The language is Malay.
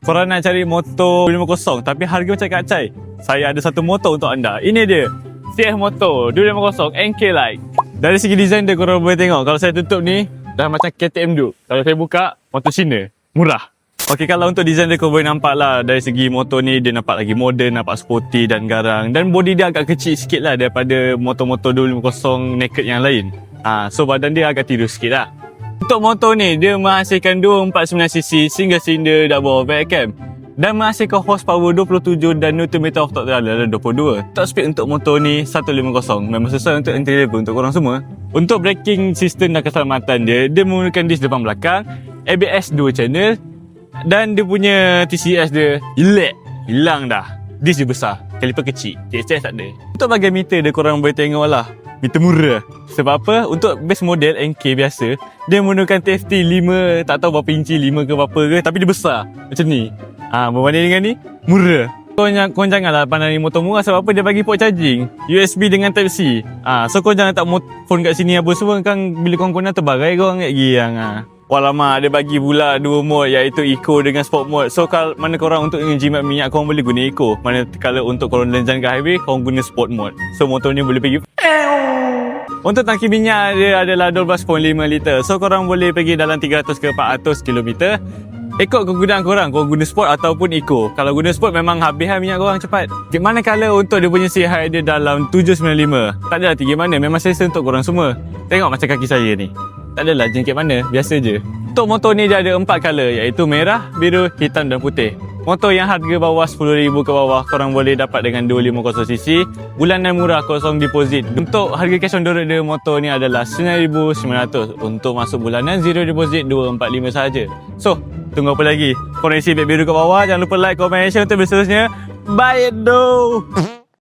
Korang nak cari motor 250 tapi harga macam kacai. Saya ada satu motor untuk anda. Ini dia. CF Motor 250 NK Lite. Dari segi design dia korang boleh tengok. Kalau saya tutup ni dah macam KTM duk. Kalau saya buka, motor Cina. Murah. Okey, kalau untuk design dia kau boleh nampak lah. Dari segi motor ni dia nampak lagi modern, nampak sporty dan garang. Dan body dia agak kecil sikit lah daripada motor-motor 250 naked yang lain. So badan dia agak tirus sikit lah. Untuk motor ni, dia menghasilkan 249cc single cylinder double overhead cam. Dan menghasilkan horsepower 27 dan Nm of torque adalah 22. Top speed untuk motor ni 150. Memang sesuai untuk entry level untuk korang semua. Untuk braking system dan keselamatan dia menggunakan disc depan belakang, ABS 2 channel. Dan dia punya TCS dia elak. Hilang dah. Disc dia besar, kaliper kecil, TCS tak ada. Untuk bahagian meter dia korang boleh tengok lah. Meter murah. Sebab apa? Untuk base model NK biasa, dia menggunakan TFT 5, tak tahu berapa inci, 5 ke berapa ke, tapi dia besar. Macam ni. Berbanding dengan ni, murah. Korang janganlah pandang ni motor murah sebab apa? Dia bagi port charging, USB dengan Type-C. So korang jangan tak phone kat sini apa semua kan, bila korang terbarai korang kat giang. Walamak, dia bagi pula 2 mod iaitu Eco dengan Sport mode. So kalau mana korang untuk jimat minyak korang boleh guna Eco. Mana kalau untuk korang jalan ke highway korang guna Sport mode. So motor ni boleh pergi. Untuk tangki minyak dia adalah 12.5 liter. So korang boleh pergi dalam 300 ke 400 km. Ikut kegunaan korang guna Sport ataupun Eco. Kalau guna Sport memang habis minyak korang cepat. Manakala untuk dia punya CHI dia dalam 795. Tak adalah tinggi mana, memang selesa untuk korang semua. Tengok macam kaki saya ni. Tak adalah jengket mana, biasa je. Untuk motor ni dia ada 4 color iaitu merah, biru, hitam dan putih. Motor yang harga bawah 10,000 ke bawah korang boleh dapat dengan 250cc. Bulanan murah kosong deposit. Untuk harga cash on door dia motor ni adalah 9,900. Untuk masuk bulanan zero deposit 245 sahaja. So, tunggu apa lagi? Korang isi bet biru kat bawah. Jangan lupa like, comment, share untuk video seterusnya. Bye do.